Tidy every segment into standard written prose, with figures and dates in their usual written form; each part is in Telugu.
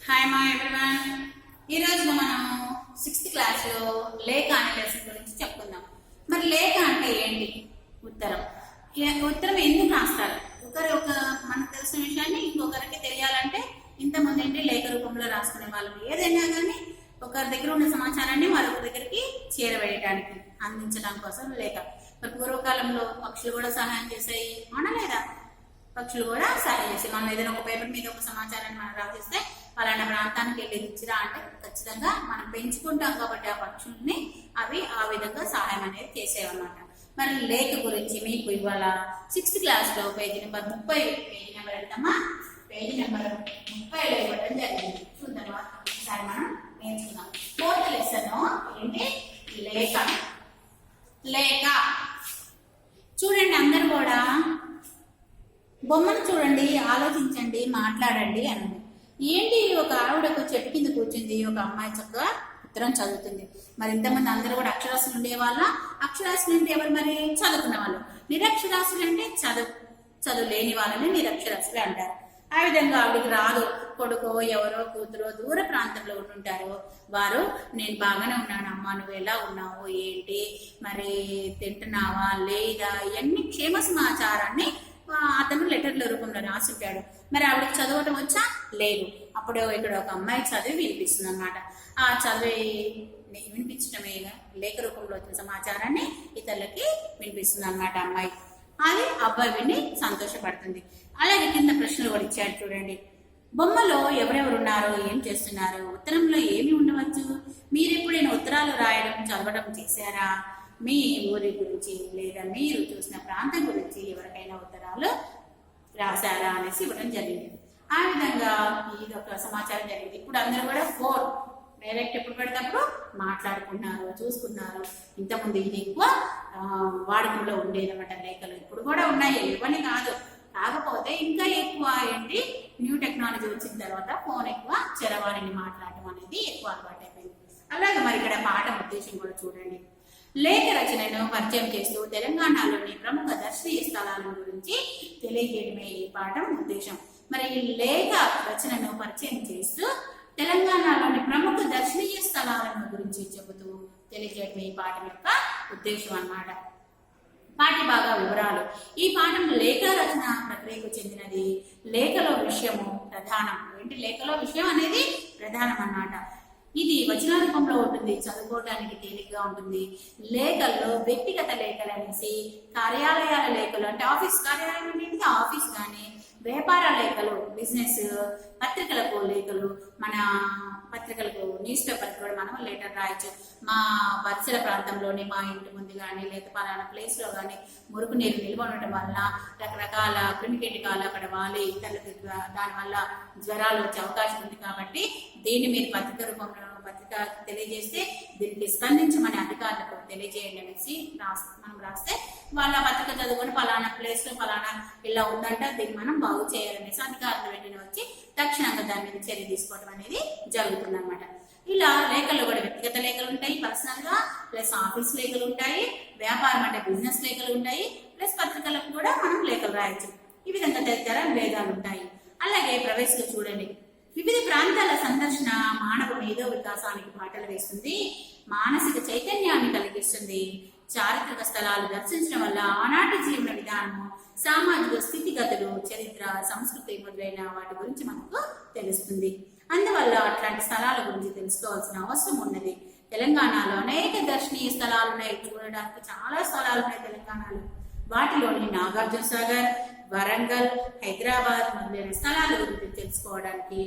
హాయ్ మా ఎవ్రీవన్. ఈరోజు మనం 6th క్లాస్లో లేఖ అనే లెసన్ గురించి చెప్పుకుందాం. మరి లేఖ అంటే ఏంటి? ఉత్తరం. ఉత్తరం ఎందుకు రాస్తారు? మనకు తెలిసిన విషయాన్ని ఇంకొకరికి తెలియాలంటే ఇంతకుముందు ఏంటి లేఖ రూపంలో రాసుకునే వాళ్ళం. ఏదైనా కానీ ఒకరి దగ్గర ఉన్న సమాచారాన్ని మరొక దగ్గరికి చేరవేయడానికి అందించడం కోసం లేఖ. మరి పూర్వకాలంలో పక్షులు కూడా సహాయం చేసాయి, అనలేదా? పక్షులు కూడా సహాయం చేస్తాయి. మనం ఏదైనా ఒక పేపర్ మీద ఒక సమాచారాన్ని మనం రాసిస్తే పలానా ప్రాంతానికి వెళ్ళి ఇచ్చిరా అంటే ఖచ్చితంగా మనం పెంచుకుంటాం కాబట్టి ఆ పక్షుల్ని అవి ఆ విధంగా సహాయం అనేది చేసేవన్నమాట. మరి లేఖ గురించి మీకు ఇవాళ 6th క్లాస్లో పేజీ నెంబర్ 30 పేజీ నెంబర్ వెళ్తామా? పేజీ నెంబర్ 30లో ఇవ్వడం జరిగింది. చూద్దామా ఒకసారి మనం నేర్చుకుందాం. 4th లెసన్ ఏంటి? లేఖ. లేఖ చూడండి, అందరు కూడా బొమ్మను చూడండి, ఆలోచించండి, మాట్లాడండి అన్నది. ఏంటి? ఒక ఆవిడ ఒక చెట్టు కింద కూర్చుంది, ఒక అమ్మాయి చక్కగా ఉత్తరం చదువుతుంది. మరి ఇంతమంది అందరూ కూడా అక్షరాస్యులు ఉండేవాళ్ళ? అక్షరాస్యులు అంటే ఎవరు? మరి చదువుకున్న వాళ్ళు. నిరక్షరాస్యులు అంటే చదువు లేని వాళ్ళని నిరక్షరాస్యులు అంటారు. ఆ విధంగా ఆవిడకి రాదు. కొడుకో ఎవరో కూతురో దూర ప్రాంతంలో ఉంటుంటారో వారు, నేను బాగానే ఉన్నాను అమ్మా, నువ్వు ఎలా ఉన్నావు, ఏంటి, మరి తింటున్నావా లేదా, ఇవన్నీ క్షేమ సమాచారాన్ని అతను లెటర్ల రూపంలో రాసిట్టాడు. మరి ఆవిడకి చదవటం వచ్చా? లేదు. అప్పుడు ఇక్కడ ఒక అమ్మాయి చదివి వినిపిస్తుంది అనమాట. ఆ చదివి వినిపించడమే లేఖ రూపంలో వచ్చిన సమాచారాన్ని ఇతరులకి వినిపిస్తుంది అనమాట అమ్మాయి. అది అబ్బాయి విని సంతోషపడుతుంది. అలాగే కింద ప్రశ్నలు కూడా ఇచ్చాడు చూడండి. బొమ్మలో ఎవరెవరు ఉన్నారో, ఏం చేస్తున్నారు, ఉత్తరంలో ఏమి ఉండవచ్చు, మీరు ఎప్పుడైనా ఉత్తరాలు రాయడం చదవడం చేశారా, మీ ఊరి గురించి లేదా మీరు చూసిన ప్రాంతం గురించి ఎవరికైనా ఉత్తరాలు రాశారా అనేసి ఇవ్వడం జరిగింది. ఆ విధంగా ఇది ఒక సమాచారం జరిగింది. ఇప్పుడు అందరూ కూడా ఫోన్ డైరెక్ట్ ఎప్పుడు పెడతప్పుడు మాట్లాడుకున్నారు, చూసుకున్నారు. ఇంతకుముందు ఇది ఎక్కువ వాడకంలో ఉండేదన్నమాట లేఖలు. ఇప్పుడు కూడా ఉన్నాయి, ఇవన్నీ కాదు. కాకపోతే ఇంకా ఎక్కువ ఏంటి, న్యూ టెక్నాలజీ వచ్చిన తర్వాత ఫోన్ ఎక్కువ చరవాణిని మాట్లాడటం అనేది ఎక్కువ అలవాటు అయిపోయింది. అలాగే మరి ఇక్కడ పాఠం ఉద్దేశం కూడా చూడండి. లేఖ రచనను పరిచయం చేస్తూ తెలంగాణలోని ప్రముఖ దర్శనీయ స్థలాల గురించి తెలియజేయడమే ఈ పాఠం ఉద్దేశం. మరి ఈ లేఖ రచనను పరిచయం చేస్తూ తెలంగాణలోని ప్రముఖ దర్శనీయ స్థలాలను గురించి చెబుతూ తెలియజేయడమే ఈ పాఠం యొక్క ఉద్దేశం అన్నమాట. పాఠ్య భాగ వివరాలు. ఈ పాఠం లేఖ రచన ప్రక్రియకు చెందినది. లేఖలో విషయము ప్రధానం. ఏంటి? లేఖలో విషయం అనేది ప్రధానం అన్నమాట. ఇది వచన రూపంలో ఉంటుంది, చదువుకోవడానికి తేలిగ్గా ఉంటుంది. లేఖల్లో వ్యక్తిగత లేఖలు అనేసి, కార్యాలయాల లేఖలు అంటే ఆఫీస్ కార్యాలయం అంటే ఆఫీస్ కానీ, వ్యాపార లేఖలు బిజినెస్, పత్రికలకు లేఖలు, మన పత్రికలకు న్యూస్ పేపర్కి కూడా మనం లెటర్ రాయొచ్చు. మా పరిసర ప్రాంతంలోని మా ఇంటి ముందు కానీ లేదా పలానా ప్లేస్లో కానీ మురుకు నీరు నిల్వ ఉండటం వల్ల రకరకాల క్రిమికీటకాలు అక్కడ వాలి ఇతరులకు దానివల్ల జ్వరాలు వచ్చే అవకాశం ఉంది. కాబట్టి దీన్ని మీరు పత్రిక రూపంలో పత్రిక తెలియజేస్తే దీనికి స్పందించమని అధికారులకు తెలియజేయండి అనేసి మనం రాస్తే వాళ్ళ పత్రిక చదువుకొని పలానా ప్లేస్లో పలానా ఇలా ఉందంట, దీన్ని మనం బాగు చేయాలనేసి అధికారులు వెంటనే వచ్చి తక్షణంగా దాని మీద చర్య తీసుకోవడం అనేది జరుగుతుంది అనమాట. ఇలా లేఖల్లో కూడా వ్యక్తిగత లేఖలు ఉంటాయి, పర్సనల్ గా, ప్లస్ ఆఫీస్ లేఖలు ఉంటాయి, వ్యాపారం అంటే బిజినెస్ లేఖలు ఉంటాయి, ప్లస్ పత్రికలకు కూడా మనం లేఖలు రాయొచ్చు. ఈ విధంగా తదితర భేదాలు ఉంటాయి. అలాగే ప్రవేశంలో చూడండి. వివిధ ప్రాంతాల సందర్శన మానవ మేధో వికాసానికి బాటలు వేస్తుంది, మానసిక చైతన్యాన్ని కలిగిస్తుంది. చారిత్రక స్థలాలు దర్శించడం వల్ల ఆనాటి జీవన విధానము, సామాజిక స్థితిగతులు, చరిత్ర, సంస్కృతి మొదలైన వాటి గురించి మనకు తెలుస్తుంది. అందువల్ల అట్లాంటి స్థలాల గురించి తెలుసుకోవాల్సిన అవసరం ఉన్నది. తెలంగాణలో అనేక దర్శనీయ స్థలాలు ఉన్నాయి, చూడడానికి చాలా స్థలాలు ఉన్నాయి తెలంగాణలో. వాటిలోని నాగార్జున సాగర్, వరంగల్, హైదరాబాద్ మొదలైన స్థలాల గురించి తెలుసుకోవడానికి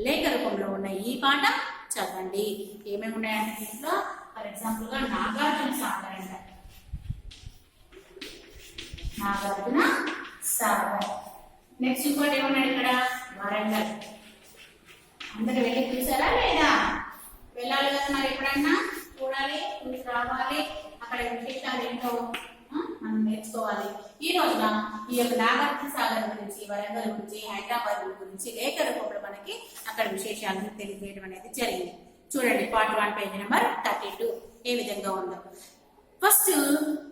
లేఖ రూపంలో ఉన్న ఈ పాఠం చదవండి. ఏమేమి ఉన్నాయంటే దీంట్లో ఫర్ ఎగ్జాంపుల్ గా నాగార్జున సాగర్ అంట, నాగార్జున సాగర్. నెక్స్ట్ ఇంకోటి ఏమన్నాడు ఇక్కడ? వరంగల్. అందరు వెళ్ళి చూసారా లేదా? వెళ్ళాలి కదా మరి, ఎప్పుడన్నా చూడాలి, చూసి రావాలి. అక్కడ విశేషాలు ఏంటో మనం నేర్చుకోవాలి. ఈ రోజున ఈ యొక్క నాగార్జున సాగర్ గురించి, వరంగల్ గురించి, హైదరాబాద్ గురించి లేఖ రూపంలో మనకి అక్కడ విశేషాలను తెలియజేయడం అనేది జరిగింది. చూడండి పార్ట్ 1 పేజీ నెంబర్ 32 ఏ విధంగా ఉందో. ఫస్ట్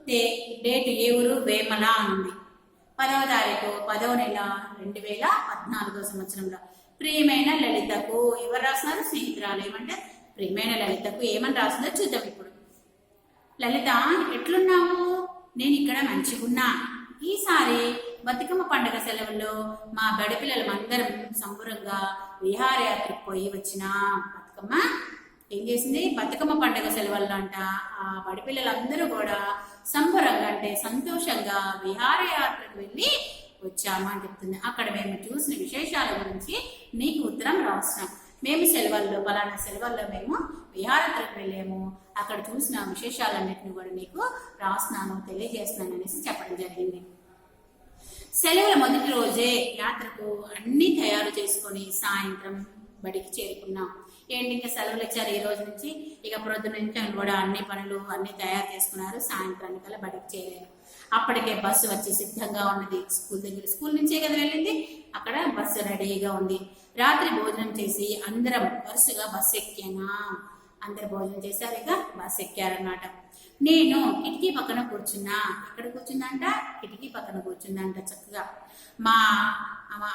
డేట్ ఏ ఊరు? వేమల అని ఉంది. 10వ తారీఖు 10వ నెల 2014 సంవత్సరంలో. ప్రియమైన లలితకు. ఎవరు రాస్తున్నారు? స్నేహితురాలు. ఏమంటే ప్రియమైన లలితకు ఏమని రాస్తుందో చూద్దాం ఇప్పుడు. లలిత, ఎట్లున్నావు? నేను ఇక్కడ మంచిగున్నా. ఈసారి బతుకమ్మ పండుగ సెలవుల్లో మా బడిపిల్లలు అందరం సంబరంగా విహారయాత్రకు పోయి వచ్చిన. బతుకమ్మ ఏం చేసింది? బతుకమ్మ పండుగ సెలవుల్లో అంట ఆ బడిపిల్లలందరూ కూడా సంబరంగా అంటే సంతోషంగా విహారయాత్రకు వెళ్ళి వచ్చాము అని చెప్తుంది. అక్కడ మేము చూసిన విశేషాల గురించి నీకు ఉత్తరం రాస్తున్నాం. మేము సెలవుల్లో పలానా సెలవుల్లో మేము విహారయాత్రకు వెళ్ళాము, అక్కడ చూసిన విశేషాలన్నింటినీ కూడా నీకు రాస్తున్నాను, తెలియజేస్తున్నాను అనేసి చెప్పడం జరిగింది. సెలవుల మొదటి రోజే యాత్రకు అన్ని తయారు చేసుకొని సాయంత్రం బడికి చేరుకున్నాం. ఏంటి ఇంకా సెలవులు ఇచ్చారు ఈ రోజు నుంచి, ఇక ప్రొద్దు నుంచి కూడా అన్ని పనులు అన్ని తయారు చేసుకున్నారు. సాయంత్రానికల్లా బడికి చేరారు. అప్పటికే బస్సు వచ్చి సిద్ధంగా ఉన్నది. స్కూల్ నుంచే కదా వెళ్ళింది, అక్కడ బస్సు రెడీగా ఉంది. రాత్రి భోజనం చేసి అందరం వరుసగా బస్సు ఎక్కానా. అందరు భోజనం చేశారు, ఇక బస్సు ఎక్కారన్నమాట. నేను కిటికీ పక్కన కూర్చున్నా. ఎక్కడ కూర్చుందంట? కిటికీ పక్కన కూర్చుందంట చక్కగా. మా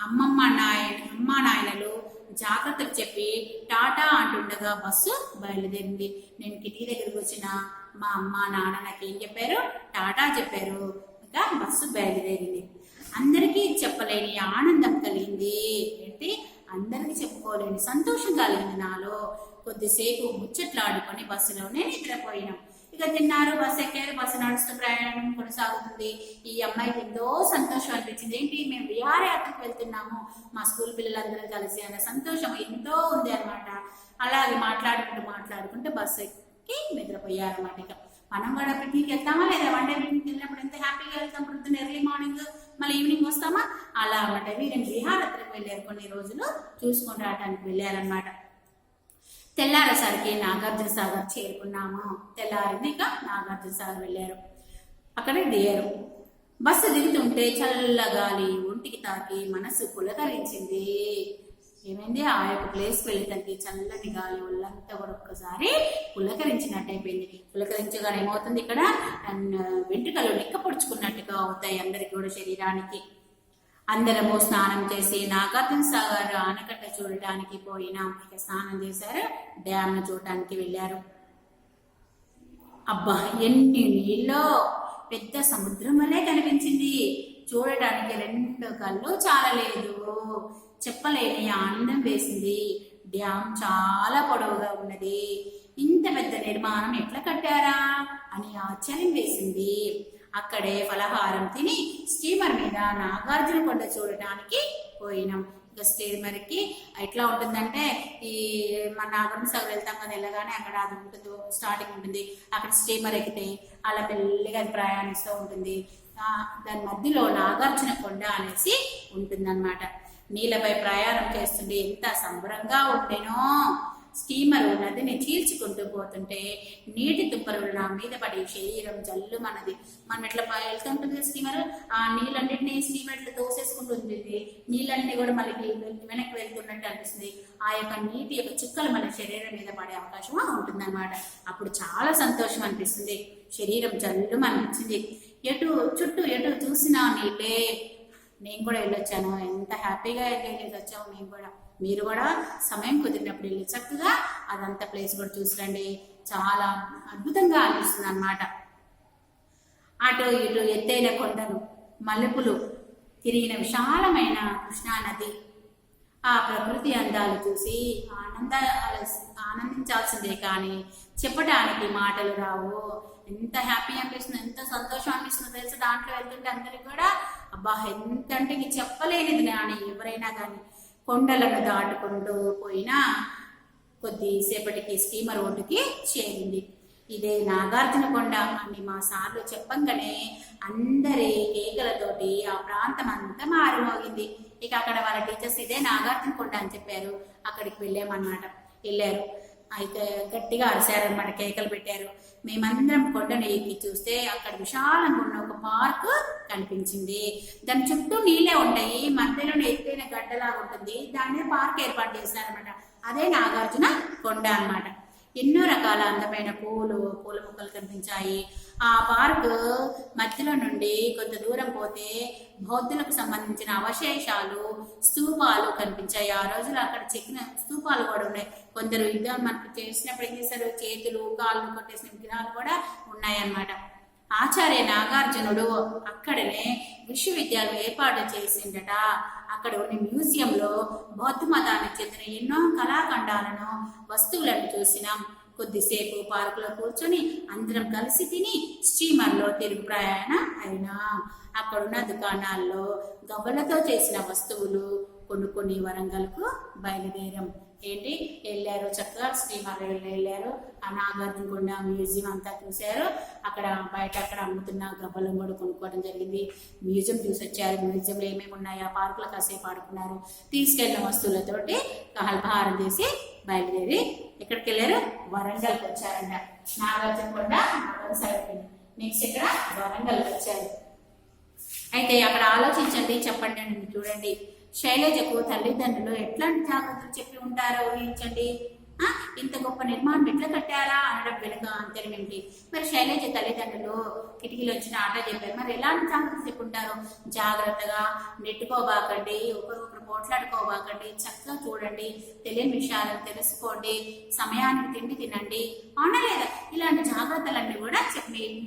అమ్మ నాయనలు జాగ్రత్తలు చెప్పి టాటా అంటుండగా బస్సు బయలుదేరింది. నేను కిటికీ దగ్గరికి వచ్చిన మా అమ్మ నాన్న నాకు ఏం చెప్పారు? టాటా చెప్పారు. ఇంకా బస్సు బయలుదేరింది. అందరికీ చెప్పలేని ఆనందం కలిగింది. ఏంటి? అందరికీ చెప్పుకోలేని సంతోషం కలిగింది నాలో. కొద్దిసేపు ముచ్చట్లాడుకొని బస్సులోనే నిద్రపోయినాం. ఇక తిన్నారు, బస్సు ఎక్కారు. బస్సు నడుస్తూ ప్రయాణం కొనసాగుతుంది. ఈ అమ్మాయికి ఎంతో సంతోషం అనిపించింది. ఏంటి? మేము విహారయాత్రకు వెళ్తున్నాము మా స్కూల్ పిల్లలందరూ కలిసి అనే సంతోషం ఎంతో ఉంది అనమాట. అలాగే మాట్లాడుకుంటూ బస్సు ఎక్కి నిద్రపోయారన్నమాట. ఇక మనం కూడా పిక్నిక్ వెళ్తామా లేదా? వన్ డే పిక్నిక్ వెళ్ళినప్పుడు ఎంత హ్యాపీగా వెళ్తాం. పొద్దున్న ఎర్లీ మార్నింగ్ మళ్ళీ ఈవినింగ్ వస్తామా? అలా అన్నమాట. వీరిని విహారయాత్రకు వెళ్ళారు, కొన్ని రోజులు చూసుకొని రావడానికి వెళ్ళారనమాట. తెల్లారేసరికి నాగార్జున సాగర్ చేరుకున్నాము. తెల్లారిని ఇక నాగార్జున సాగర్ వెళ్ళారు. అక్కడే దిగారు. బస్సు దిగుతుంటే చల్లగాలి ఒంటికి తాకి మనసు పులకరించింది. ఏమైంది? ఆ యొక్క ప్లేస్కి వెళ్ళేసరికి చల్లని గాలి ఒళ్ళంతా కూడా ఒక్కసారి పులకరించినట్టు అయిపోయింది. పులకరించగానే ఏమవుతుంది? ఇక్కడ వెంట్రుకలు నిక్కపొడుచుకున్నట్టుగా అవుతాయి అందరికి కూడా శరీరానికి. అందరము స్నానం చేసి నాగార్జున సాగర్ ఆనకట్ట చూడటానికి పోయినాం. ఇక స్నానం చేశారు, డ్యామ్ చూడటానికి వెళ్ళారు. అబ్బా, ఎన్ని నీళ్ళో! పెద్ద సముద్రం వల్లే కనిపించింది. చూడటానికి రెండు కళ్ళు చాలలేదు. చెప్పలేని ఆనందం వేసింది. డ్యామ్ చాలా పొడవుగా ఉన్నది. ఇంత పెద్ద నిర్మాణం ఎట్లా కట్టారా అని ఆశ్చర్యం వేసింది. అక్కడే ఫలహారం తిని స్టీమర్ మీద నాగార్జున కొండ చూడటానికి పోయినాం. ఇక స్టీమర్కి ఎట్లా ఉంటుందంటే, ఈ మన నాగార్జున సాగర్ వెళ్తాం కదా, వెళ్ళగానే అక్కడ అది ఉంటుంది, స్టార్టింగ్ ఉంటుంది. అక్కడ స్టీమర్ ఎక్కితే అలా పెళ్ళిగా ప్రయాణిస్తూ ఉంటుంది. దాని మధ్యలో నాగార్జున కొండ అనేసి ఉంటుందన్నమాట. నీళ్ళపై ప్రయాణం చేస్తుంటే ఎంత సంబరంగా ఉండేనో. స్టీమర్ నదిని చీల్చుకుంటూ పోతుంటే నీటి తుప్పలు నా మీద పడి శరీరం జల్లుమన్నది. మనం ఎట్లా వెళ్తుంటుంది స్టీమర్, ఆ నీళ్ళన్నింటినీ స్టీమర్ ఎట్లా తోసేసుకుంటూ ఉంటుంది. నీళ్ళన్నీ కూడా మనకి వెనక్కి వెళ్తున్నట్టు అనిపిస్తుంది. ఆ యొక్క నీటి యొక్క చుక్కలు మన శరీరం మీద పడే అవకాశం ఉంటుంది అనమాట. అప్పుడు చాలా సంతోషం అనిపిస్తుంది. శరీరం జల్లుమనిపించింది. చుట్టూ ఎటు చూసినా నీళ్ళే. నేను కూడా వెళ్ళొచ్చాను, ఎంత హ్యాపీగా ఎంజాయ్ వచ్చాము మేము కూడా. మీరు కూడా సమయం కుదిరినప్పుడు వెళ్ళి చక్కగా అదంతా ప్లేస్ కూడా చూసిరండి. చాలా అద్భుతంగా అనిపిస్తుంది అన్నమాట. అటు ఇటు ఎత్తైన కొండలు, మలుపులు తిరిగిన విశాలమైన కృష్ణానది, ఆ ప్రకృతి అందాలు చూసి ఆనందించాల్సిందే కానీ చెప్పడానికి మాటలు రావు. ఎంత హ్యాపీ అనిపిస్తుంది, ఎంత సంతోషం అనిపిస్తుందో తెలుసు. దాంట్లో వెళ్తుంటే అందరికి కూడా అబ్బా ఎంత అంటే చెప్పలేనిది కానీ ఎవరైనా కానీ. కొండలను దాటుకుంటూ పోయినా కొద్దిసేపటికి స్టీమర్ ఒడ్డుకి చేరింది. ఇదే నాగార్జున కొండ అని మా సార్లు చెప్పంగానే అందరి కేకలతోటి ఆ ప్రాంతం అంతా మారుమోగింది. ఇక అక్కడ వాళ్ళ టీచర్స్ ఇదే నాగార్జున కొండ అని చెప్పారు. అక్కడికి వెళ్ళామన్నమాట. వెళ్ళారు, అయితే గట్టిగా అరిశారనమాట, కేకలు పెట్టారు. మేమందరం కొండను ఎక్కి చూస్తే అక్కడ విశాలంగా ఉన్న ఒక పార్క్ కనిపించింది. దాని చుట్టూ నీళ్ళే ఉంటాయి, మధ్యలో ఎత్తైన గడ్డలాగా ఉంటుంది. దాని మీద పార్క్ ఏర్పాటు చేశారనమాట. అదే నాగార్జున కొండ అన్నమాట. ఎన్నో రకాల అందమైన పూల మొక్కలు కనిపించాయి. ఆ పార్క్ మధ్యలో నుండి కొంత దూరం పోతే బౌద్ధులకు సంబంధించిన అవశేషాలు, స్తూపాలు కనిపించాయి. ఆ రోజులు అక్కడ చెక్కిన స్తూపాలు కూడా ఉన్నాయి. కొందరు యుద్ధం మనకు చేసినప్పుడు ఏం చేశారు, చేతులు కాళ్ళు కొట్టేసిన విగ్రహాలు కూడా ఉన్నాయన్నమాట. ఆచార్య నాగార్జునుడు అక్కడనే విశ్వవిద్యాలయం ఏర్పాటు చేసిండట. అక్కడ ఉన్న మ్యూజియంలో బౌద్ధ మతానికి చెందిన ఎన్నో కళాఖండాలను, వస్తువులను చూసినాం. కొద్దిసేపు పార్కులో కూర్చొని అందరం కలిసి తిని స్టీమర్లో తిరుగు ప్రయాణం అయినా. అక్కడున్న దుకాణాల్లో గవ్వలతో చేసిన వస్తువులు కొనుక్కొని వరంగల్కు బయలుదేరాం. ఏంటి వెళ్ళారు, చక్కగా స్టీమర్లో వెళ్ళారు. ఆ నాగార్జునకొండ మ్యూజియం అంతా చూశారు. అక్కడ బయట అక్కడ అమ్ముతున్న గవ్వలను కూడా కొనుక్కోవడం జరిగింది. మ్యూజియం చూసి వచ్చారు. మ్యూజియంలో ఏమేమి ఉన్నాయో ఆ పార్కులో కాసేపు ఆడుకున్నారు. తీసుకెళ్లిన వస్తువులతోటి అల్పాహారం చేసి బయలుదేరి ఎక్కడికి వెళ్ళారు, వరంగల్కి వచ్చారంట. నాగార్జునకొండ సరిపోయింది. నెక్స్ట్ ఇక్కడ వరంగల్కి వచ్చారు. అయితే అక్కడ ఆలోచించండి, చెప్పండి అని చూడండి. శైలజకు తల్లిదండ్రులు ఎట్లాంటి జాగ్రత్తలు చెప్పి ఉంటారో ఊహించండి. ఇంత గొప్ప నిర్మాణం ఎట్లా కట్టారా అనడం వెనుక అంతరం ఏమిటి? మరి శైలజ తల్లిదండ్రులు కిటికీలో వచ్చిన ఆట చెప్పారు. మరి ఎలాంటి జాగ్రత్తలు చెప్పుంటారు? జాగ్రత్తగా నెట్టుకోబాకండి, ఒకరొకరు పోట్లాడుకోబాకండి, చక్కగా చూడండి, తెలియని విషయాలను తెలుసుకోండి, సమయానికి తిండి తినండి, అవునా లేదా? ఇలాంటి జాగ్రత్తలన్నీ కూడా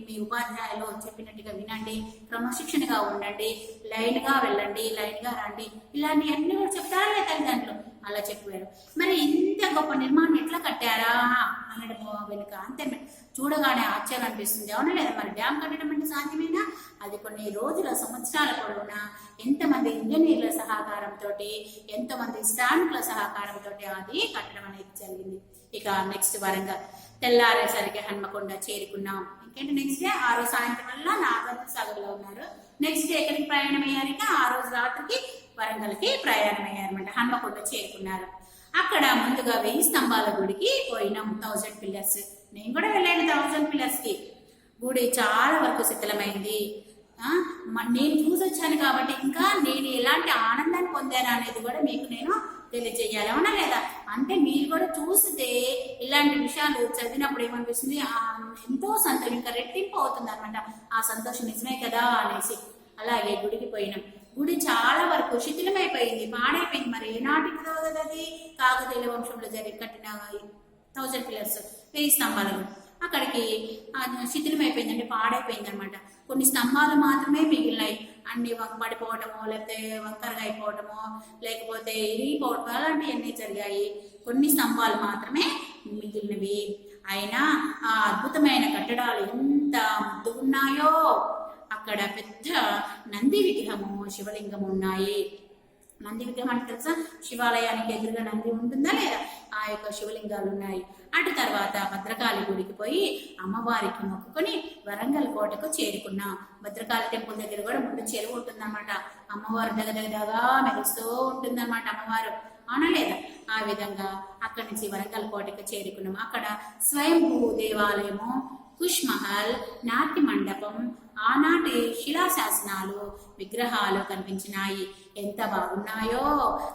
మీ ఉపాధ్యాయులు చెప్పినట్టుగా వినండి, క్రమశిక్షణగా ఉండండి, లైన్గా వెళ్ళండి, లైన్గా రండి, ఇలాంటి అన్ని కూడా చెప్తారా లేదా తల్లిదండ్రులు? అలా చెప్పారు. మరి ఇంత గొప్ప నిర్మాణం ఎట్లా కట్టారా అనడం వెనుక అంతే చూడగానే ఆశ్చర్యం అనిపిస్తుంది, అవునా లేదా? మరి డ్యామ్ కట్టడం అంటే సాధ్యమేనా? అది కొన్ని రోజుల సంవత్సరాల పొడవునా ఎంతమంది ఇంజనీర్ల సహకారంతో, ఎంతమంది శ్రామికుల సహకారంతో అది కట్టడం అనేది జరిగింది. ఇక నెక్స్ట్ వరంగల్ తెల్లారేసరికి హన్మకొండ చేరుకున్నాం. ఇంకేంటి నెక్స్ట్ డే ఆ రోజు సాయంత్రం వల్ల నాగార్జున సాగర్లో ఉన్నారు. నెక్స్ట్ డే ఎక్కడికి ప్రయాణం అయ్యారు? ఇక ఆ రోజు రాత్రికి వరంగల్కి ప్రయాణం అయ్యారన్నమాట. హన్మకొండ చేరుకున్నారు. అక్కడ ముందుగా 1000 స్తంభాల గుడికి పోయినాం. 1000 పిల్లర్స్. నేను కూడా వెళ్ళాను 1000 పిల్లర్స్ కి. గుడి చాలా వరకు శిథిలమైంది. నేను చూసి వచ్చాను కాబట్టి ఇంకా నేను ఎలాంటి ఆనందాన్ని పొందాను అనేది కూడా మీకు నేను తెలియజేయాలి, అవునా లేదా? అంటే మీరు కూడా చూస్తే ఇలాంటి విషయాలు చదివినప్పుడు ఏమనిపిస్తుంది, ఎంతో సంతోషం, ఇంకా రెట్టింపు అవుతుంది అనమాట. ఆ సంతోషం నిజమే కదా అనేసి. అలాగే గుడికి పోయినాం. గుడి చాలా వరకు శిథిలమైపోయింది, పాడైపోయింది. మరి ఏనాటికి కదా అది? కాకతీయుల వంశంలో కట్టిన 1000 పిల్లర్స్, 1000 స్తంభాలు అక్కడికి శిథిలమైపోయింది, అంటే పాడైపోయింది అనమాట. కొన్ని స్తంభాలు మాత్రమే మిగిలినాయి. అన్ని పడిపోవటమో, లేకపోతే వంకరగా అయిపోవటమో, లేకపోతే ఇరిగిపోవటం, అలాంటివన్నీ జరిగాయి. కొన్ని స్తంభాలు మాత్రమే మిగిలినవి. అయినా ఆ అద్భుతమైన కట్టడాలు ఎంత ముద్దుగున్నాయో. అక్కడ పెద్ద నంది విగ్రహము, శివలింగము ఉన్నాయి. నంది విగ్రహం అంటే తెలుసా? శివాలయానికి ఎదురుగా నంది ఉంటుందా లేదా? ఆ యొక్క శివలింగాలు ఉన్నాయి. అటు తర్వాత భద్రకాళి గుడికి పోయి అమ్మవారికి మొక్కుకొని వరంగల్ కోటకు చేరుకున్నాం. భద్రకాళి టెంపుల్ దగ్గర కూడా ముందు చెరువు ఉంటుందన్నమాట. అమ్మవారు దగ్గరగా మెరుస్తూ ఉంటుందన్నమాట అమ్మవారు, అవునా లేదా? ఆ విధంగా అక్కడి నుంచి వరంగల్ కోటకు చేరుకున్నాం. అక్కడ స్వయంభూ దేవాలయము, కుష్ మహల్, నాట్య మండపం, ఆనాటి శిలాశాసనాలు, విగ్రహాలు కనిపించినాయి. ఎంత బాగున్నాయో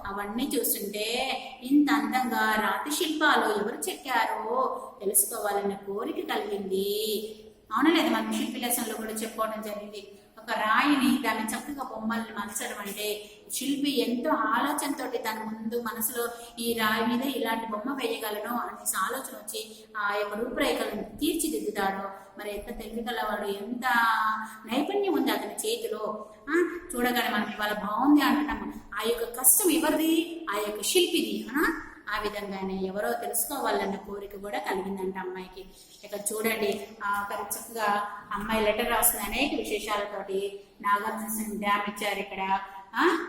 అవన్నీ చూస్తుంటే ఇంత అందంగా రాతి శిల్పాలు ఎవరు చెక్కారో తెలుసుకోవాలన్న కోరిక కలిగింది, అవునా లేదా? మన శిల్పి లెసన్లో కూడా చెప్పుకోవడం జరిగింది. ఒక రాయిని దాన్ని చక్కగా బొమ్మల్ని మలచడం అంటే శిల్పి ఎంతో ఆలోచనతో తన ముందు మనసులో ఈ రాయి మీద ఇలాంటి బొమ్మ వేయగలను అనేసి ఆలోచన వచ్చి ఆ యొక్క రూపురేఖలను తీర్చిదిద్దుతాడో. మరి ఎంత తెలివిగలవాడు, ఎంత నైపుణ్యం ఉంది అతని చేతిలో. చూడగానే మనం ఇవాళ బాగుంది అంటున్నాము. ఆ యొక్క కష్టం ఎవరిది? ఆ యొక్క శిల్పిది. ఆ విధంగానే ఎవరో తెలుసుకోవాలన్న కోరిక కూడా కలిగిందంట అమ్మాయికి. ఇక్కడ చూడండి, చక్కగా అమ్మాయి లెటర్ రాస్తుంది అనేక విశేషాలతోటి. నాగార్జున డ్యామ్ ఇచ్చారు ఇక్కడ.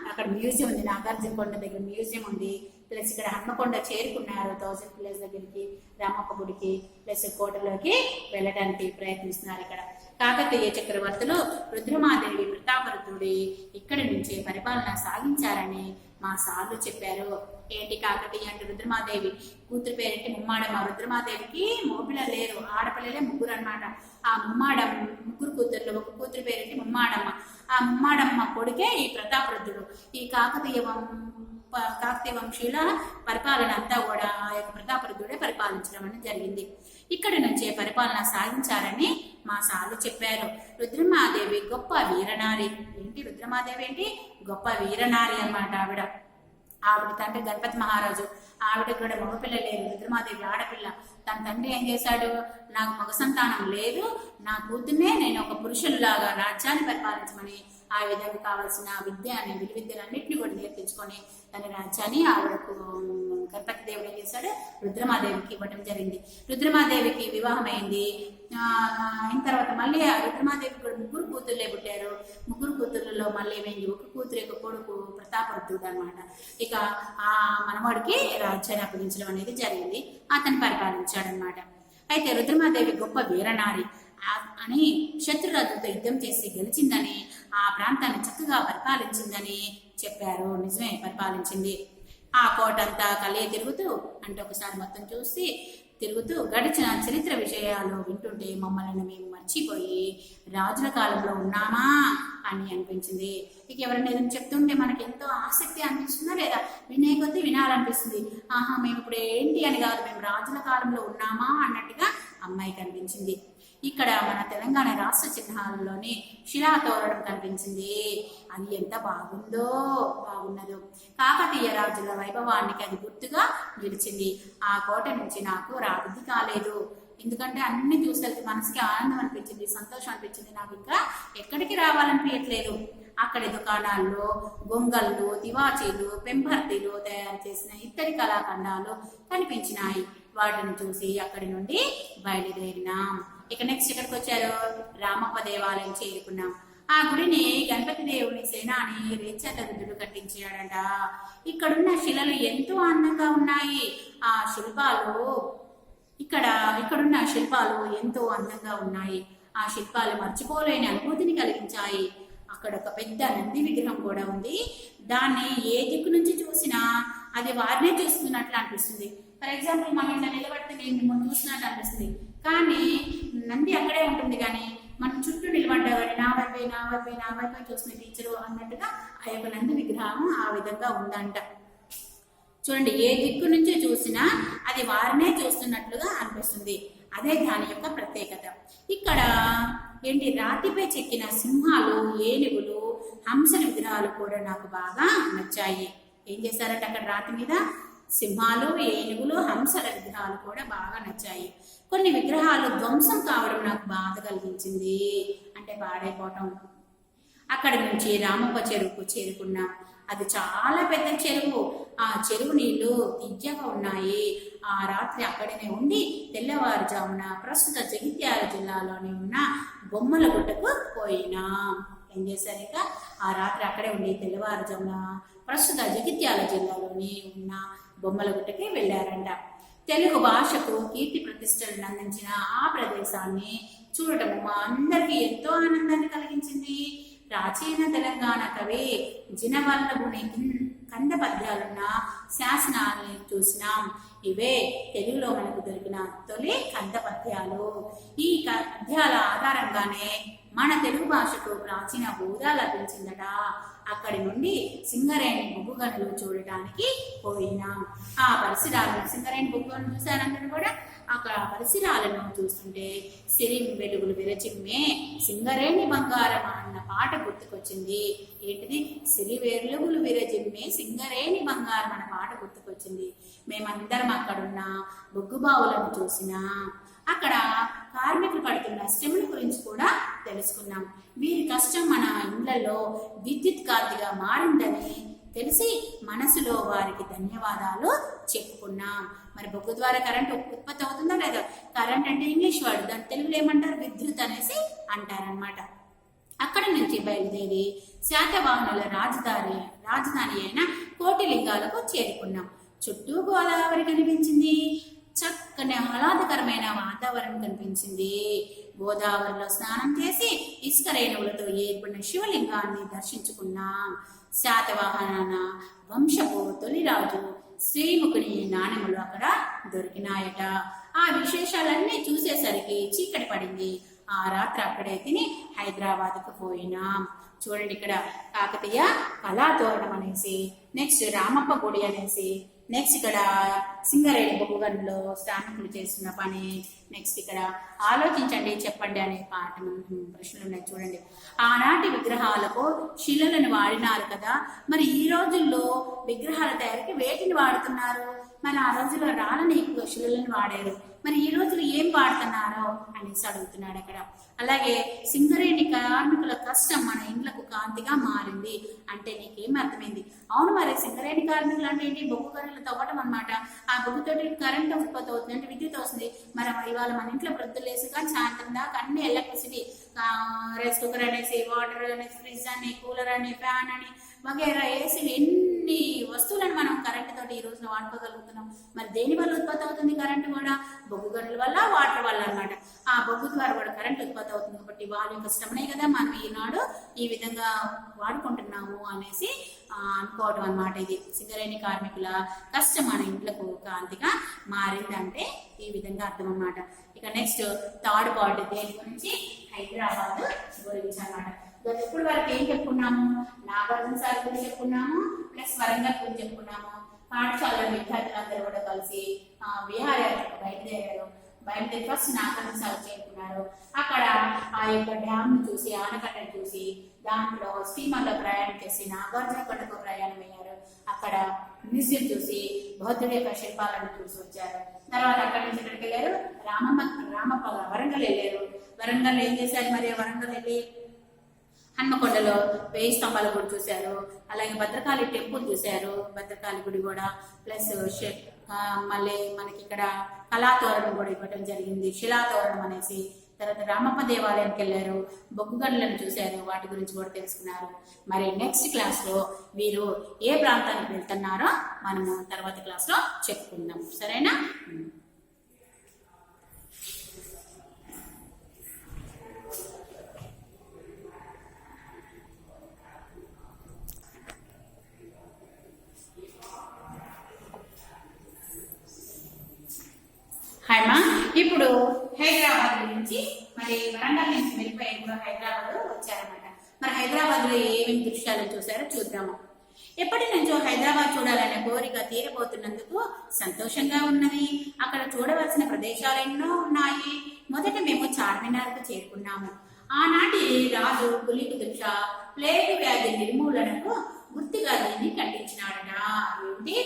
అక్కడ మ్యూజియం ఉంది, నాగార్జున కొండ దగ్గర మ్యూజియం ఉంది. ప్లస్ ఇక్కడ హన్మకొండ చేరుకున్నారు 1000 పిల్లర్స్ దగ్గరికి, రామప్ప గుడికి, ప్లస్ కోటలోకి వెళ్ళడానికి ప్రయత్నిస్తున్నారు. ఇక్కడ కాకతీయ చక్రవర్తులు రుద్రమాదేవి ప్రతాపరుద్రుడి ఇక్కడి నుంచి పరిపాలన సాగించారని మా సార్లు చెప్పారు. ఏంటి కాకతీయ అంటే రుద్రమాదేవి కూతురు పేరేంటి? ముమ్మాడమ్మ. రుద్రమాదేవికి మగపిల్లలు లేరు, ఆడపిల్లలే 3 అన్నమాట. ఆ ముగ్గురు కూతుర్లు, ఒక కూతురు పేరేంటి? ముమ్మాడమ్మ. ఆ ముమ్మాడమ్మ కొడుకే ఈ ప్రతాపరుద్రుడు. ఈ కాకతీయ కాకతీయ వంశీయుల పరిపాలన అంతా కూడా ఆ యొక్క ప్రతాపరుద్రుడే పరిపాలించడం అనేది జరిగింది. ఇక్కడి నుంచే పరిపాలన సాగించారని మా సార్లు చెప్పారు. రుద్రమాదేవి గొప్ప వీరనారి. ఏంటి రుద్రమాదేవి ఏంటి? గొప్ప వీరనారి అన్నమాట. ఆవిడ తండ్రి గణపతి మహారాజు. ఆవిడకి కూడా మగపిల్ల లేదు, రుద్రమాదేవి ఆడపిల్ల. తన తండ్రి ఏం చేశాడు, నాకు మగ సంతానం లేదు, నా కూతుర్నే నేను ఒక పురుషుల్లాగా రాజ్యాన్ని పరిపాలించమని ఆ విధంగా కావాల్సిన విలువిద్యలన్నింటినీ కూడా నేర్పించుకొని తన రాజ్యాన్ని ఆవిడకు గణపతి దేవుడు ఏం చేశాడు, రుద్రమాదేవికి ఇవ్వడం జరిగింది. రుద్రమాదేవికి వివాహం అయింది. అయిన తర్వాత మళ్ళీ ఆ రుద్రమాదేవికి కూడా 3 కూతుర్లే పుట్టారు. 3 కూతుర్లలో మళ్ళీ ఏమైంది, ఒక కూతురు యొక్క కొడుకు ప్రతాపరుద్రుడు అనమాట. ఇక ఆ మనవాడికి రాజ్యాన్ని అప్పగించడం అనేది జరిగింది. అతను పరిపాలించాడనమాట. అయితే రుద్రమాదేవి గొప్ప వీరనారి అని శత్రురాజులతో యుద్ధం చేసి గెలిచిందని, ఆ ప్రాంతాన్ని చక్కగా పరిపాలించిందని చెప్పారు. నిజమే, పరిపాలించింది. ఆ కోట అంతా కళ్ళే తిరుగుతూ, అంటే ఒకసారి మొత్తం చూసి తిరుగుతూ గడిచిన చరిత్ర విషయాలు వింటుంటే మమ్మల్ని మేము మర్చిపోయి రాజుల కాలంలో ఉన్నామా అని అనిపించింది. ఇక ఎవరైనా ఏదైనా చెప్తుంటే మనకి ఎంతో ఆసక్తి అనిపిస్తుందా లేదా, వినే కొద్దీ వినాలనిపిస్తుంది. ఆహా, మేము ఇప్పుడు ఏంటి అని కాదు, మేము రాజుల కాలంలో ఉన్నామా అన్నట్టుగా అమ్మాయికి అనిపించింది. ఇక్కడ మన తెలంగాణ రాష్ట్ర చిహ్నాలలోని శిలాతోరణం కనిపించింది. అది ఎంత బాగున్నదో. కాకతీయ రాజుల వైభవానికి అది గుర్తుగా నిలిచింది. ఆ కోట నుంచి నాకు రాబుద్ధి కాలేదు. ఎందుకంటే అన్ని చూసేసరికి మనసుకి ఆనందం అనిపించింది, సంతోషం అనిపించింది. నాకు ఇంకా ఎక్కడికి రావాలనిపించట్లేదు. అక్కడి దుకాణాల్లో గొంగళ్ళు, తివాచీలు, పెంపర్తిలు తయారు చేసిన ఇత్తడి కళాఖండాలు కనిపించినాయి. వాటిని చూసి అక్కడి నుండి బయలుదేరినాం. ఇక నెక్స్ట్ ఎక్కడికి వచ్చారు, రామప్ప దేవాలయం చేరుకున్నాం. ఆ గుడిని గణపతి దేవుని సేనాని రేచరుద్రుడు కట్టించాడట. ఇక్కడున్న శిలలు ఎంతో అందంగా ఉన్నాయి. ఆ శిల్పాలు ఇక్కడున్న శిల్పాలు ఎంతో అందంగా ఉన్నాయి. ఆ శిల్పాలు మర్చిపోలేని అనుభూతిని కలిగించాయి. అక్కడ ఒక పెద్ద నంది విగ్రహం కూడా ఉంది. దాన్ని ఏ దిక్కు నుంచి చూసినా అది వారినే చూస్తున్నట్లు అనిపిస్తుంది. ఫర్ ఎగ్జాంపుల్ మనం ఇట్లా నిలబడితే నేను మనం చూసినట్టు అనిపిస్తుంది, కానీ నంది అక్కడే ఉంటుంది. కానీ మనం చుట్టూ నిలబడ్డా కానీ నా వైపే చూస్తున్న టీచరు అన్నట్టుగా ఆ యొక్క నంది విగ్రహం ఆ విధంగా ఉందంట. చూడండి, ఏ దిక్కు నుంచి చూసినా అది వారినే చూస్తున్నట్లుగా అనిపిస్తుంది. అదే దాని యొక్క ప్రత్యేకత. ఇక్కడ ఏంటి, రాతిపై చెక్కిన సింహాలు, ఏనుగులు, హంసల విగ్రహాలు కూడా నాకు బాగా నచ్చాయి. ఏం చేశారంటే అక్కడ రాతి మీద సింహాలు, ఏనుగులు, హంసల విగ్రహాలు కూడా బాగా నచ్చాయి. కొన్ని విగ్రహాలు ధ్వంసం కావడం నాకు బాధ కలిగించింది, అంటే పాడైపోవటం. అక్కడి నుంచి రామప్ప చెరువుకు చేరుకున్నాం. అది చాలా పెద్ద చెరువు. ఆ చెరువు నీళ్లు తియ్యగా ఉన్నాయి. ఆ రాత్రి అక్కడనే ఉండి తెల్లవారుజామున ప్రస్తుత జగిత్యాల జిల్లాలోని ఉన్న బొమ్మలగుట్టకు పోయినాం. ఏం చేశారు, ఇక ఆ రాత్రి అక్కడే ఉండి తెల్లవారుజామున ప్రస్తుత జగిత్యాల జిల్లాలోని ఉన్న బొమ్మలగుట్టకి వెళ్ళారంట. తెలుగు భాషకు కీర్తి ప్రతిష్టలను అందించిన ఆ ప్రదేశాన్ని చూడటము మా అందరికీ ఎంతో ఆనందాన్ని కలిగించింది. ప్రాచీన తెలంగాణ కవి జినవల్లభుని కంద పద్యాలున్న శాసనాలని చూసినాం. ఇవే తెలుగులో మనకు దొరికిన తొలి కంద పద్యాలు. ఈ పద్యాల ఆధారంగానే మన తెలుగు భాషకు ప్రాచీన హోదా లభించిందట. అక్కడి నుండి సింగరేణి బొగ్గు గనులు చూడటానికి పోయినాం. ఆ పరిసరాలను, సింగరేణి బొగ్గు గనులు చూసారంటే కూడా అక్కడ పరిసరాలను చూస్తుంటే సిరి వెలుగులు విరచిమ్మే సింగరేణి బంగారం అన్న పాట గుర్తుకొచ్చింది. ఏంటిది, సిరి వెలుగులు విరచిమ్మే సింగరేణి బంగారం అన్న పాట గుర్తుకొచ్చింది. మేమందరం అక్కడున్న బొగ్గు బావులను చూసినా అక్కడ కార్మికులు పడుతున్న శ్రమల గురించి కూడా తెలుసుకున్నాం. వీరి కష్టం మన ఇళ్లలో విద్యుత్ కాంతిగా మారిందని తెలిసి మనసులో వారికి ధన్యవాదాలు చెప్పుకున్నాం. మరి బొగ్గు ద్వారా కరెంట్ ఉత్పత్తి అవుతుందా లేదా? కరెంట్ అంటే ఇంగ్లీష్ వర్డ్, దాని తెలుగులో ఏమంటారు, విద్యుత్ అనేసి అంటారనమాట. అక్కడి నుంచి బయలుదేరి శాతవాహనుల రాజధాని అయిన కోటిలింగాలకు చేరుకున్నాం. చుట్టూ గోదావరి కనిపించింది. చక్కని ఆహ్లాదకరమైన వాతావరణం కనిపించింది. గోదావరిలో స్నానం చేసి ఇసుక రేణువులతో ఏర్పడిన శివలింగాన్ని దర్శించుకున్నాం. శాతవాహన వంశపు తొలిరాజు శ్రీముఖుని నాణెములు అక్కడ దొరికినాయట. ఆ విశేషాలన్నీ చూసేసరికి చీకటి పడింది. ఆ రాత్రి అక్కడే తిని హైదరాబాద్కు పోయినాం. చూడండి ఇక్కడ కాకతీయ కళాతోరణం అనేసి, నెక్స్ట్ రామప్ప గుడి అనేసి, నెక్స్ట్ ఇక్కడ సింగరేణి బొగ్గుగనులో స్థానికులు చేస్తున్న పని, నెక్స్ట్ ఇక్కడ ఆలోచించండి చెప్పండి అనే పాట ప్రశ్నలు ఉన్నాయి చూడండి. ఆనాటి విగ్రహాలకు శిలలను వాడినారు కదా, మరి ఈ రోజుల్లో విగ్రహాల తయారీకి వేటిని వాడుతున్నారు? మరి ఆ రోజుల్లో రాళ్ళని ఎక్కువ శిలలను వాడారు, మరి ఈ రోజులు ఏం వాడుతున్నారో అనేసి అడుగుతున్నాడు అక్కడ. అలాగే సింగరేణి కార్మికుల కష్టం మన ఇండ్లకు కాంతిగా మారింది అంటే నీకేం అర్థమైంది? అవును, మరి సింగరేణి కార్మికులు అంటే ఏంటి? బొగ్గు గనులు తవ్వటం అనమాట. ఆ బొగ్గుతోటి కరెంట్ ఉత్పత్తి అవుతుంది, అంటే విద్యుత్ వస్తుంది. మరి ఇవాళ మన ఇంట్లో ప్రొద్దులేసుగా సాయంత్రం దాకా అన్ని ఎలక్ట్రిసిటీ, రైస్ కుక్కర్ అనేసి, వాటర్ అనేసి, ఫ్రిడ్జ్ అని, కూలర్ అని, ఫ్యాన్ అని వగేరా ఏసీ, ఎన్ని వస్తువులను మనం కరెంటు తోటి ఈ రోజున వాడుకోగలుగుతున్నాం. మరి దేని వల్ల ఉత్పత్తి అవుతుంది కరెంటు కూడా? బొగ్గు గనుల వల్ల, వాటర్ వల్ల అనమాట. ఆ బొగ్గు ద్వారా కూడా కరెంట్ ఉత్పత్తి అవుతుంది కాబట్టి వాళ్ళ యొక్క శ్రమనే కదా మనం ఈనాడు ఈ విధంగా వాడుకుంటున్నాము అనేసి అనుకోవడం అనమాట. ఇది సింగరేణి కార్మికుల కష్టం మన ఇంట్లకు కాంతిగా మారిందంటే ఈ విధంగా అర్థం అనమాట. ఇక నెక్స్ట్ థర్డ్ పార్ట్ దేని గురించి? హైదరాబాద్ గురించి అనమాట. ఇప్పుడు వరకు ఏం చెప్పుకున్నాము? నాగార్జున సాగర్ గురించి చెప్పుకున్నాము, ప్లస్ వరంగల్ గురించి చెప్పుకున్నాము. పాఠశాల విద్యార్థులందరూ కూడా కలిసి విహారయాత్రకు బయలుదేరి ఫస్ట్ నాగార్జున సాగర్ చేరుకున్నారు. అక్కడ ఆ యొక్క డ్యామ్ చూసి, ఆనకట్టను చూసి, దాంట్లో స్టీమర్లో ప్రయాణం చేసి నాగార్జున కొండకు ప్రయాణం అయ్యారు. అక్కడ మ్యూజియం చూసి బౌద్ధుడి యొక్క శిల్పాలను చూసి వచ్చారు. తర్వాత అక్కడి నుంచి ఎక్కడికి వెళ్ళారు? రామప్ప వరంగల్ వెళ్ళారు. వరంగల్ ఏం చేశారు? మరి వరంగల్ వెళ్ళి హన్మకొండలో 1000 స్తంభాల గుడి చూశారు. అలాగే భద్రకాళి టెంపుల్ చూశారు, భద్రకాళి గుడి కూడా. ప్లస్ మళ్ళీ మనకి ఇక్కడ కళాతోరణం కూడా ఇవ్వడం జరిగింది, శిలాతోరణం అనేసి. తర్వాత రామప్ప దేవాలయానికి వెళ్ళారు, బొగ్గు గనులను చూశారు, వాటి గురించి కూడా తెలుసుకున్నారు. మరి నెక్స్ట్ క్లాస్ లో వీరు ఏ ప్రాంతానికి వెళ్తున్నారో మనము తర్వాత క్లాస్ లో చెప్పుకుందాం, సరేనా? హాయ్మా, ఇప్పుడు హైదరాబాద్ గురించి, మరి వరంగల్ నుంచి వెళ్ళిపోయి కూడా హైదరాబాద్ వచ్చారన్నమాట. మరి హైదరాబాద్ లో ఏమేమి దృశ్యాలు చూసారో చూద్దాము. ఎప్పటి నుంచో హైదరాబాద్ చూడాలనే కోరిక తీరబోతున్నందుకు సంతోషంగా ఉన్నది. అక్కడ చూడవలసిన ప్రదేశాలు ఎన్నో ఉన్నాయి. మొదట మేము చార్మినార్కు చేరుకున్నాము. ఆనాటి రాజు కులీ కుతుబ్ షా ప్లేగు వ్యాధి నిర్మూలనకు గుర్తుగా దీన్ని కట్టించినాడట. ఏంటి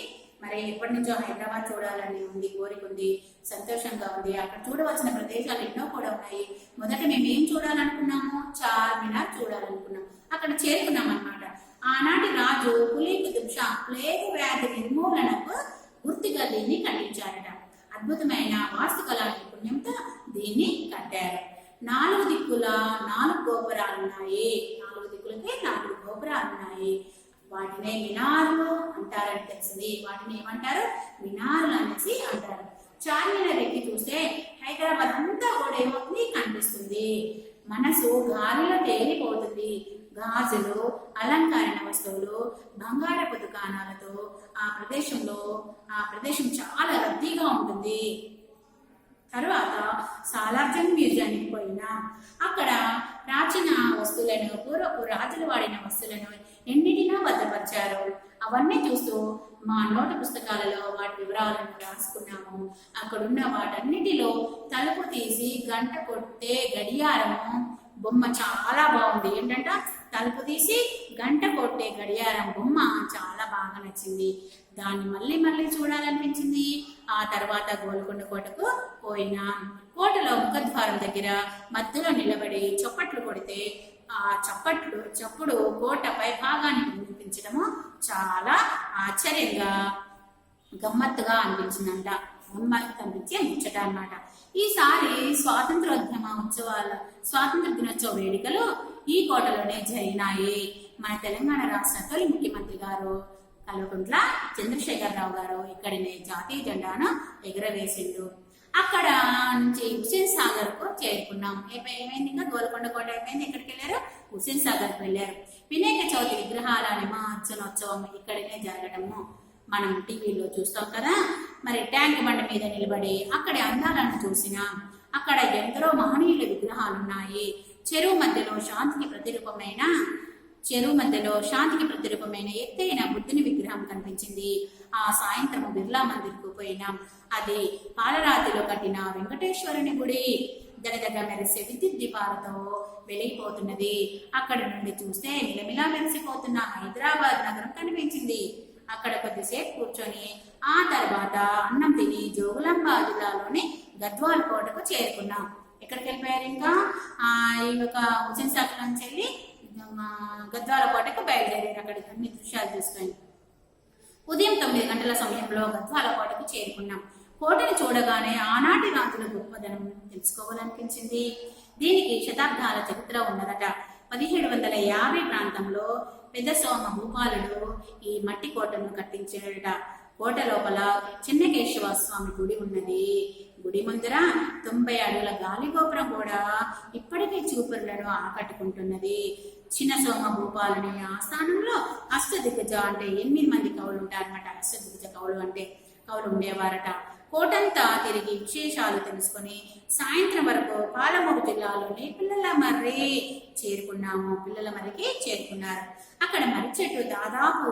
మరి ఎప్పటి నుంచో హైదరాబాద్ చూడాలని ఉంది, కోరిక ఉంది, సంతోషంగా ఉంది. అక్కడ చూడవలసిన ప్రదేశాలు ఎన్నో కూడా ఉన్నాయి. మొదట మేము ఏం చూడాలనుకున్నాము? చార్మినార్ చూడాలనుకున్నాం. అక్కడ చేరుకున్నాం అనమాట. ఆనాటి రాజు కులీ కుతుబ్ షా ప్లేగు వ్యాధి నిర్మూలనకు గుర్తుగా దీన్ని కట్టించారట. అద్భుతమైన వాస్తుకళా నైపుణ్యంతో దీన్ని కట్టారు. 4 దిక్కుల 4 గోపురాలున్నాయి. 4 దిక్కులకి 4 గోపురాలున్నాయి. వాటినే మినార్లు అంటారని తెలిసింది. వాటిని ఏమంటారు? మినార్లు అనేసి అంటారు. చార్మినార్ ఎక్కి చూస్తే హైదరాబాద్ అంతా కూడా ఏమవుతుంది? కనిపిస్తుంది. మనసు గాలిలో తేలిపోతుంది. గాజులు, అలంకరణ వస్తువులు, బంగారపు దుకాణాలతో ఆ ప్రదేశం చాలా రద్దీగా ఉంటుంది. తర్వాత సాలార్జంగ్ మ్యూజియానికి పోయినా అక్కడ ప్రాచీన వస్తువులను, పూర్వపు రాజులు వాడిన వస్తువులను ఎన్నిటినో భద్రపరిచారు. అవన్నీ చూస్తూ మా నోటు పుస్తకాలలో వాటి వివరాలను రాసుకున్నాము. అక్కడున్న వాటన్నిటిలో తలుపు తీసి గంట కొట్టే గడియారము బొమ్మ చాలా బాగుంది. ఏంటంట? తలుపు తీసి గంట కొట్టే గడియారం బొమ్మ చాలా బాగా నచ్చింది. దాన్ని మళ్ళీ మళ్ళీ చూడాలనిపించింది. ఆ తర్వాత గోల్కొండ కోటకు పోయినాం. కోటలో ముఖద్వారం దగ్గర మధ్యలో నిలబడి చప్పట్లు కొడితే ఆ చప్పుడు కోట పై భాగానికి వినిపించడము చాలా ఆశ్చర్యంగా, గమ్మత్తుగా అనిపించిందంట. అనిపించే ముచ్చట అన్నమాట. ఈసారి స్వాతంత్ర దినోత్సవ వేడుకలు ఈ కోటలోనే జరిగినాయి. మన తెలంగాణ రాష్ట్ర తొలి ముఖ్యమంత్రి గారు కల్వకుంట్ల చంద్రశేఖరరావు గారు ఇక్కడనే జాతీయ జెండాను ఎగురవేసిండు. అక్కడ నుంచి హుస్సేన్ సాగర్ కు చేరుకున్నాం. ఏమైంది? ఇంకా గోల్కొండ కోట అయిపోయింది. ఎక్కడికి వెళ్ళారు? హుస్సేన్ సాగర్ కు వెళ్ళారు. వినాయక చవితి విగ్రహాల నిమజ్జనోత్సవం ఇక్కడనే జరగడము మనం టీవీలో చూస్తాం కదా. మరి ట్యాంక్ బండ మీద నిలబడి అక్కడి అందాలను చూసినాం. అక్కడ ఎందరో మహనీయుల విగ్రహాలు ఉన్నాయి. చెరువు మధ్యలో శాంతికి ప్రతిరూపమైన చెరువు మధ్యలో శాంతికి ప్రతిరూపమైన ఎత్తైన బుద్ధుని విగ్రహం కనిపించింది. ఆ సాయంత్రం బిర్లా మందిర్కు పోయినాం. అది పాలరాతిలో కట్టిన వెంకటేశ్వరుని గుడి. దగదగ మెరిసే విద్యుత్ దీపాలతో వెలిగిపోతున్నది. అక్కడి నుండి చూస్తే మిలమిలా మెరిసిపోతున్న హైదరాబాద్ నగరం కనిపించింది. అక్కడ కొద్దిసేపు కూర్చొని ఆ తర్వాత అన్నం తిని జోగులాంబ జిల్లాలోని గద్వాల కోటకు చేరుకున్నాం. ఎక్కడికి వెళ్ళిపోయారు? ఇంకా ఈ యొక్క హుసేన్ సాగర్ నుంచి వెళ్ళి గద్వాల కోటకు బయలుదేరారు. అక్కడికి అన్ని దృశ్యాలు చూసుకొని ఉదయం 9 గంటల సమయంలో గద్వాల కోటకు చేరుకున్నాం. కోటను చూడగానే ఆనాటి రాజుల గొప్పదనం తెలుసుకోవాలనిపించింది. దీనికి శతాబ్దాల చరిత్ర ఉన్నదట. 1750 ప్రాంతంలో పెద్ద సోమ భూపాలుడు ఈ మట్టి కోటను కట్టించాడట. కోట లోపల చిన్నకేశవ స్వామి గుడి ఉన్నది. గుడి ముందర 90 అడుగుల గాలి గోపురం కూడా ఇప్పటికీ చూపురులను ఆకట్టుకుంటున్నది. చిన్న సోమ భూపాలుని ఆస్థానంలో అష్టదిగ్గజ అంటే 8 మంది కవులు ఉంటారన్నమాట. అష్టదిగ్గజ కవులు అంటే కవులు ఉండేవారట. కోటంతా తిరిగి విశేషాలు తెలుసుకొని సాయంత్రం వరకు పాలమూరు జిల్లాలోని పిల్లల మర్రి చేరుకున్నారు. అక్కడ మర్రి చెట్టు దాదాపు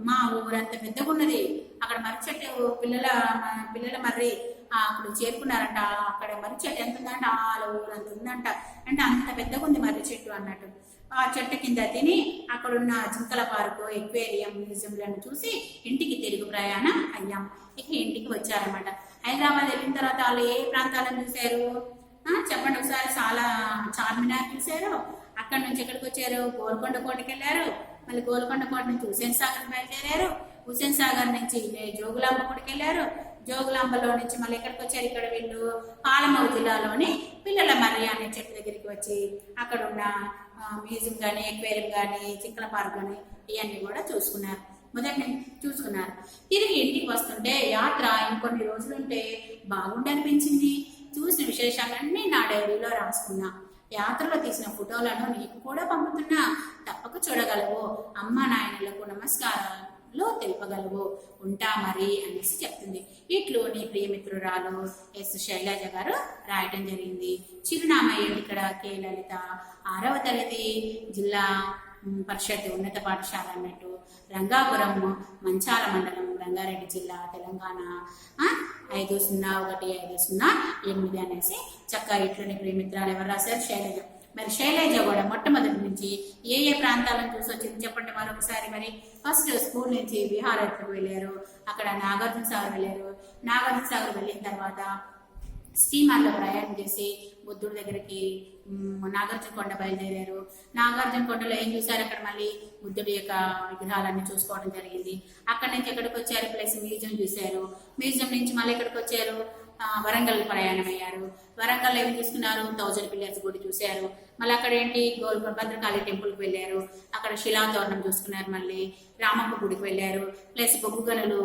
మా ఊరంత పెద్దగున్నది. అక్కడ మర్రి చెట్టు పిల్లల మర్రి అప్పుడు చేరుకున్నారంట. అక్కడ మర్రి చెట్టు ఎంత ఉందంట, వాళ్ళ ఊరంత ఉందంట. అంటే అంత పెద్దగా ఉంది మర్రి చెట్టు అన్నట్టు. ఆ చెట్టు కింద తిని అక్కడున్న జింకల పార్కు, ఎక్వేరియం, మ్యూజియంలను చూసి ఇంటికి తిరుగు ప్రయాణం అయ్యాం. ఇక ఇంటికి వచ్చారన్నమాట. హైదరాబాద్ వెళ్ళిన తర్వాత వాళ్ళు ఏ ప్రాంతాలను చూశారు చెప్పండి ఒకసారి. చార్మినార్ చూశారు. అక్కడ నుంచి ఎక్కడికి వచ్చారు? గోల్కొండ కోటకి వెళ్ళారు. మళ్ళీ గోల్కొండ కోట నుంచి హుసేన్ సాగర్ బయలుదేరారు. హుసేన్ సాగర్ నుంచి జోగులాంబ కోటకి వెళ్ళారు. జోగులాంబలో నుంచి మళ్ళీ ఎక్కడికి వచ్చారు? ఇక్కడ వీళ్ళు పాలమూరు జిల్లాలోని పిల్లల మర్రి అనే చెట్టు దగ్గరికి వచ్చి అక్కడ ఉన్న మ్యూజియం కానీ, ఎక్వేరియం కానీ, జింకల పార్క్ కానీ ఇవన్నీ కూడా చూసుకున్నారు. తిరిగి ఇంటికి వస్తుంటే యాత్ర ఇంకొన్ని రోజులుంటే బాగుండనిపించింది. చూసిన విశేషాలన్నీ నా డైరీలో రాసుకున్నా. యాత్రలో తీసిన ఫోటోలను నీకు కూడా పంపుతున్నా. తప్పక చూడగలవు. అమ్మ నాయనలకు నమస్కారాలు తెలుపగలవు. ఉంటా మరి అనేసి చెప్తుంది. ఇట్లు నీ ప్రియమిత్రురాలు ఎస్ శైలజ గారు రాయటం జరిగింది. చిరునామా ఇక్కడ కే లలిత, 6వ తరగతి జిల్లా పరిషత్ ఉన్నత పాఠశాల అన్నట్టు, రంగాపురం, మంచాల మండలం, రంగారెడ్డి జిల్లా, తెలంగాణ 501508 అనేసి చక్కగా ఇట్లోని ప్రియమిత్రాలు ఎవరు రాశారు? శైలజ. మరి శైలజ కూడా మొట్టమొదటి నుంచి ఏ ప్రాంతాలను చూసి వచ్చింది చెప్పండి మరొకసారి. మరి ఫస్ట్ స్కూల్ నుంచి విహారయాత్రకు వెళ్ళారు. అక్కడ నాగార్జున సాగర్ వెళ్ళారు. నాగార్జున సాగర్ వెళ్ళిన తర్వాత స్టీమర్లో ప్రయాణం చేసి బుద్ధుడి దగ్గరికి నాగార్జున కొండ బయలుదేరారు. నాగార్జున కొండలో ఏం చూశారు? అక్కడ మళ్ళీ బుద్ధుడి యొక్క విగ్రహాలన్నీ చూసుకోవడం జరిగింది. అక్కడి నుంచి ఎక్కడికి వచ్చారు? ప్లస్ మ్యూజియం చూశారు. మ్యూజియం నుంచి మళ్ళీ ఎక్కడికి వచ్చారు? వరంగల్ ప్రయాణం అయ్యారు. వరంగల్ ఏమి చూసుకున్నారు? 1000 పిల్లర్స్ గుడి చూశారు. మళ్ళీ అక్కడ ఏంటి? గోల్కొండ భద్రకాళి టెంపుల్కి వెళ్ళారు. అక్కడ శిలాతోరణం చూసుకున్నారు. మళ్ళీ రామప్ప గుడికి వెళ్ళారు. ప్లస్ బొగ్గు గనులు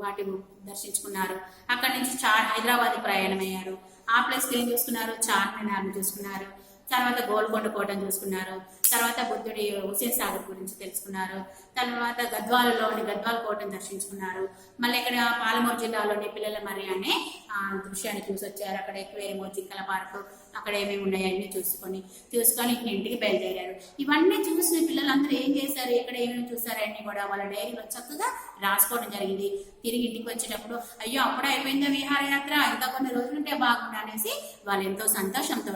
వాటి దర్శించుకున్నారు. అక్కడి నుంచి హైదరాబాద్ ప్రయాణం అయ్యారు. ఆ ప్లేస్కి ఏం చూసుకున్నారు? చార్మినార్ని చూసుకున్నారు. తర్వాత గోల్కొండ కోటను చూసుకున్నారు. తర్వాత బుద్ధుడి హుసేన్ సాగర్ గురించి తెలుసుకున్నారు. తర్వాత గద్వాలలోని గద్వాల కోటను దర్శించుకున్నారు. మళ్ళీ ఇక్కడ పాలమూరు జిల్లాలోని పిల్లల మర్రి అనే దృశ్యాన్ని చూసి వచ్చారు. అక్కడ ఎక్వేరియం, జింకల పార్కు, అక్కడ ఏమేమి ఉన్నాయో అన్నీ చూసుకొని ఇంటికి బయలుదేరారు. ఇవన్నీ చూసిన పిల్లలందరూ ఏం చేశారు? ఎక్కడ ఏమేమి చూసారు అన్ని కూడా వాళ్ళ డైరీలో చక్కగా రాసుకోవడం జరిగింది. తిరిగి ఇంటికి వచ్చేటప్పుడు అయ్యో అప్పుడే అయిపోయిందో విహారయాత్ర, ఇంకా కొన్ని రోజులుంటే బాగుండు అనేసి వాళ్ళు ఎంతో సంతోషంతో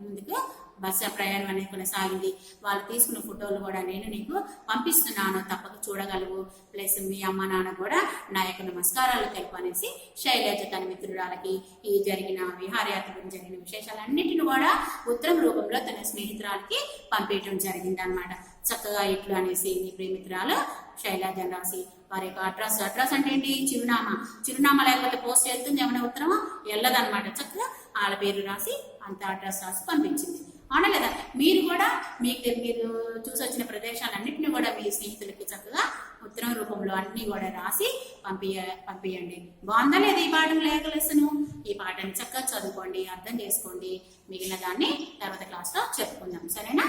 ముందుకు బస్సు ప్రయాణం అనేది కొనసాగింది. వాళ్ళు తీసుకున్న ఫోటోలు కూడా నేను నీకు పంపిస్తున్నాను, తప్పక చూడగలవు. ప్లస్ మీ అమ్మ నాన్న కూడా నా యొక్క నమస్కారాలు తెలుపు అనేసి శైలజ తన మిత్రురాలకి ఈ జరిగిన విహారయాత్ర గురించి జరిగిన విశేషాలన్నింటిని కూడా ఉత్తరం రూపంలో తన స్నేహితురాలకి పంపించడం జరిగింది అనమాట. చక్కగా ఇట్లు అనేసి నీ ప్రియమిత్రురాలు శైలజ రాసి వారి యొక్క అడ్రస్ అంటే ఏంటి? చిరునామా లేకపోతే పోస్ట్ వెళ్తుంది ఏమైనా ఉత్తరమా? వెళ్ళదన్నమాట. చక్కగా వాళ్ళ పేరు రాసి అంత అడ్రస్ రాసి పంపించింది. అవునా లేదా? మీరు కూడా మీరు చూసి వచ్చిన ప్రదేశాలన్నింటినీ కూడా మీ స్నేహితులకి చక్కగా ఉత్తరం రూపంలో అన్ని కూడా రాసి పంపించండి. బాగుందా లేదా ఈ పాఠం లేఖలెసను? ఈ పాఠాన్ని చక్కగా చదువుకోండి, అర్థం చేసుకోండి. మిగిలిన దాన్ని తర్వాత క్లాస్లో చెప్పుకుందాం. సరేనా?